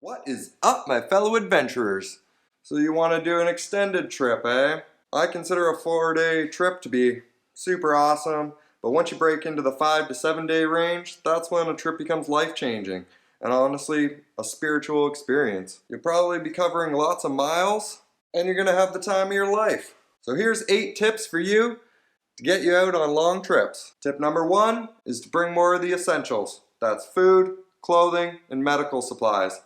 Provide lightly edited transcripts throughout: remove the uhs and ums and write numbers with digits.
What is up, my fellow adventurers? So you want to do an extended trip, eh? I consider a 4-day trip to be super awesome, but once you break into the 5 to 7 day range, that's when a trip becomes life-changing, and honestly, a spiritual experience. You'll probably be covering lots of miles, and you're going to have the time of your life. So here's 8 tips for you to get you out on long trips. Tip number 1 is to bring more of the essentials. That's food, clothing, and medical supplies.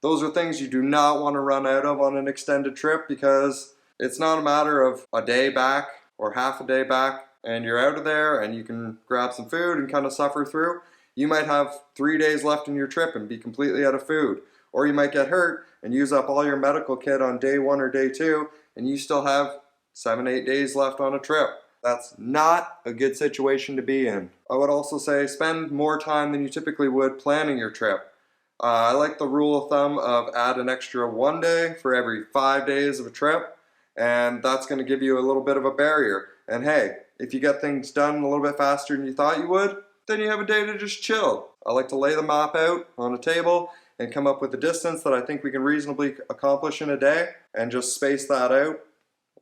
Those are things you do not want to run out of on an extended trip, because it's not a matter of a day back or half a day back and you're out of there and you can grab some food and kind of suffer through. You might have 3 days left in your trip and be completely out of food. Or you might get hurt and use up all your medical kit on day 1 or day 2 and you still have 7-8 days left on a trip. That's not a good situation to be in. I would also say spend more time than you typically would planning your trip. I like the rule of thumb of add an extra 1 day for every 5 days of a trip, and that's going to give you a little bit of a barrier. And hey, if you get things done a little bit faster than you thought you would, then you have a day to just chill. I like to lay the map out on a table and come up with a distance that I think we can reasonably accomplish in a day and just space that out.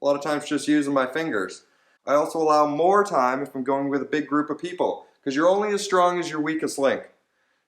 A lot of times just using my fingers. I also allow more time if I'm going with a big group of people, because you're only as strong as your weakest link.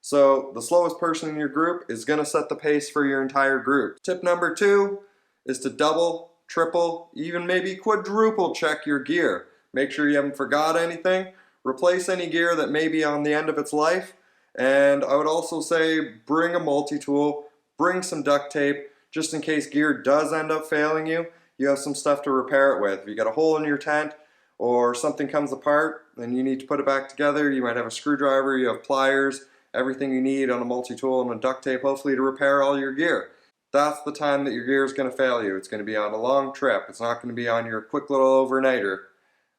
So the slowest person in your group is going to set the pace for your entire group. Tip number 2 is to double, triple, even maybe quadruple check your gear. Make sure you haven't forgot anything. Replace any gear that may be on the end of its life. And I would also say bring a multi-tool, bring some duct tape, just in case gear does end up failing you. You have some stuff to repair it with. If you got a hole in your tent or something comes apart and you need to put it back together, you might have a screwdriver, you have pliers, everything you need on a multi-tool and a duct tape, hopefully, to repair all your gear. That's the time that your gear is going to fail you. It's going to be on a long trip. It's not going to be on your quick little overnighter.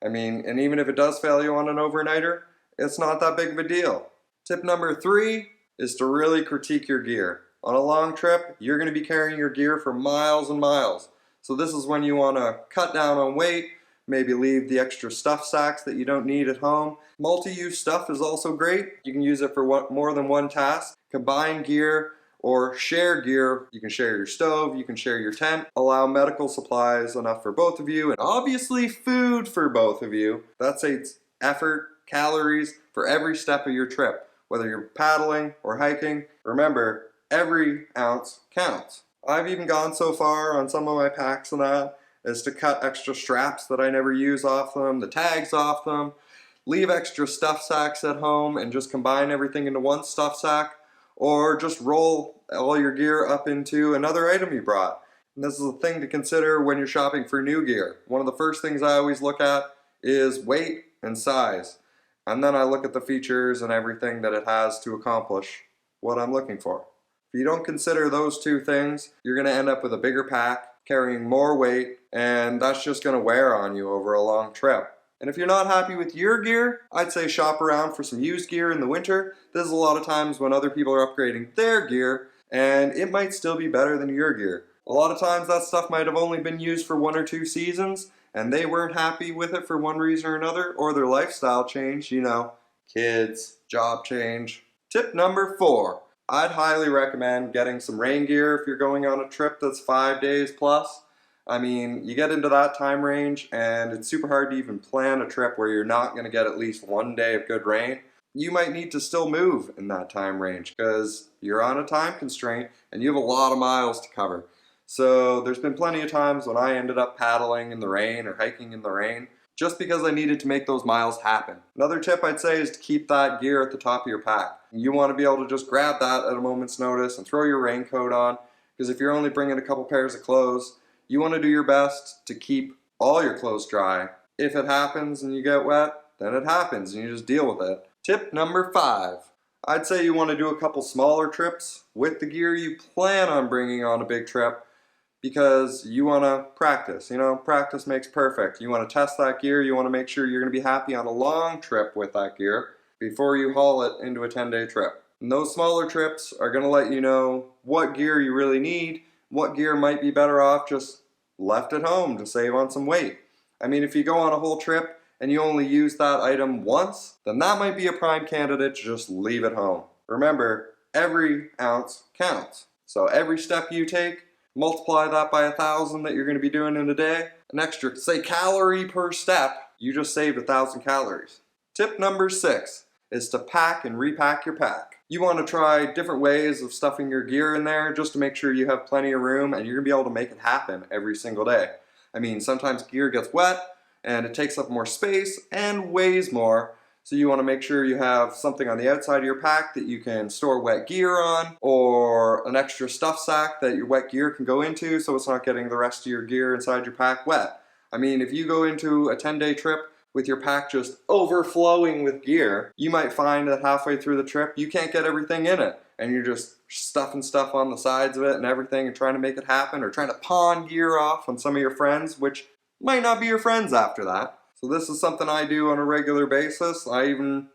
I mean, and even if it does fail you on an overnighter, it's not that big of a deal. Tip number 3 is to really critique your gear. On a long trip, you're going to be carrying your gear for miles and miles. So this is when you want to cut down on weight, maybe leave the extra stuff sacks that you don't need at home. Multi-use stuff is also great. You can use it for more than one task. Combine gear or share gear. You can share your stove, you can share your tent. Allow medical supplies enough for both of you, and obviously food for both of you. That saves effort, calories for every step of your trip. Whether you're paddling or hiking, remember, every ounce counts. I've even gone so far on some of my packs and that is to cut extra straps that I never use off them, the tags off them, leave extra stuff sacks at home and just combine everything into one stuff sack, or just roll all your gear up into another item you brought. And this is a thing to consider when you're shopping for new gear. One of the first things I always look at is weight and size. And then I look at the features and everything that it has to accomplish what I'm looking for. If you don't consider those 2 things, you're going to end up with a bigger pack, carrying more weight, and that's just going to wear on you over a long trip. And if you're not happy with your gear, I'd say shop around for some used gear in the winter. This is a lot of times when other people are upgrading their gear, and it might still be better than your gear. A lot of times that stuff might have only been used for 1 or 2 seasons, and they weren't happy with it for one reason or another, or their lifestyle changed, kids, job change. Tip number 4. I'd highly recommend getting some rain gear if you're going on a trip that's 5 days plus. I mean, you get into that time range and it's super hard to even plan a trip where you're not going to get at least 1 day of good rain. You might need to still move in that time range because you're on a time constraint and you have a lot of miles to cover. So there's been plenty of times when I ended up paddling in the rain or hiking in the rain just because I needed to make those miles happen. Another tip I'd say is to keep that gear at the top of your pack. You want to be able to just grab that at a moment's notice and throw your raincoat on, because if you're only bringing a couple pairs of clothes, you want to do your best to keep all your clothes dry. If it happens and you get wet, then it happens and you just deal with it. Tip number 5. I'd say you want to do a couple smaller trips with the gear you plan on bringing on a big trip, because you want to practice. Practice makes perfect. You want to test that gear. You want to make sure you're going to be happy on a long trip with that gear before you haul it into a 10-day trip. And those smaller trips are going to let you know what gear you really need, what gear might be better off just left at home to save on some weight. I mean, if you go on a whole trip and you only use that item once, then that might be a prime candidate to just leave at home. Remember, every ounce counts. So every step you take, multiply that by 1,000 that you're going to be doing in a day. An extra, say, calorie per step, you just saved 1,000 calories. Tip number 6 is to pack and repack your pack. You want to try different ways of stuffing your gear in there just to make sure you have plenty of room, and you're going to be able to make it happen every single day. I mean, sometimes gear gets wet and it takes up more space and weighs more. So you want to make sure you have something on the outside of your pack that you can store wet gear on, or an extra stuff sack that your wet gear can go into so it's not getting the rest of your gear inside your pack wet. I mean, if you go into a 10-day trip with your pack just overflowing with gear, you might find that halfway through the trip you can't get everything in it, and you're just stuffing stuff on the sides of it and everything and trying to make it happen, or trying to pawn gear off on some of your friends, which might not be your friends after that. So this is something I do on a regular basis. I even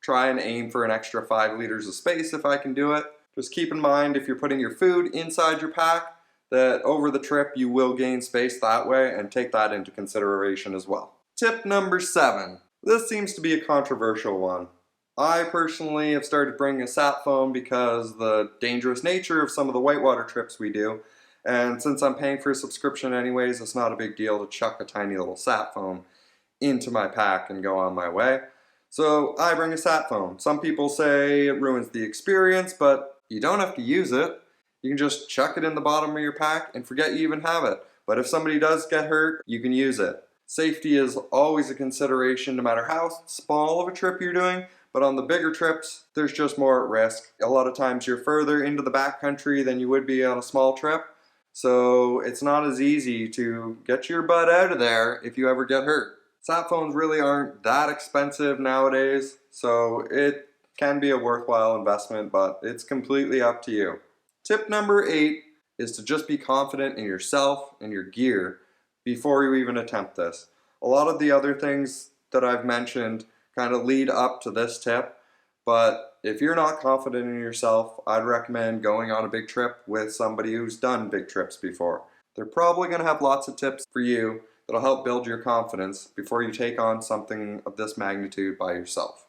try and aim for an extra 5 liters of space if I can do it. Just keep in mind, if you're putting your food inside your pack, that over the trip you will gain space that way, and take that into consideration as well. Tip number 7. This seems to be a controversial one. I personally have started bringing a sat phone because of the dangerous nature of some of the whitewater trips we do. And since I'm paying for a subscription anyways, it's not a big deal to chuck a tiny little sat phone into my pack and go on my way. So I bring a sat phone. Some people say it ruins the experience, but you don't have to use it. You can just chuck it in the bottom of your pack and forget you even have it. But if somebody does get hurt, you can use it. Safety is always a consideration no matter how small of a trip you're doing, but on the bigger trips, there's just more at risk. A lot of times you're further into the backcountry than you would be on a small trip, so it's not as easy to get your butt out of there if you ever get hurt. Sat phones really aren't that expensive nowadays, so it can be a worthwhile investment, but it's completely up to you. Tip number 8 is to just be confident in yourself and your gear before you even attempt this. A lot of the other things that I've mentioned kind of lead up to this tip, but if you're not confident in yourself, I'd recommend going on a big trip with somebody who's done big trips before. They're probably going to have lots of tips for you that'll help build your confidence before you take on something of this magnitude by yourself.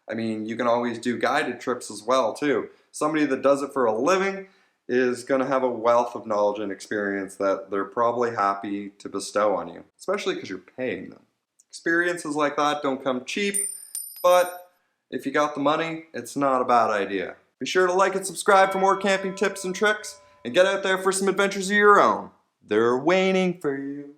I mean, you can always do guided trips as well too. Somebody that does it for a living is going to have a wealth of knowledge and experience that they're probably happy to bestow on you, especially because you're paying them. Experiences like that don't come cheap, but if you got the money, it's not a bad idea. Be sure to like and subscribe for more camping tips and tricks, and get out there for some adventures of your own. They're waiting for you.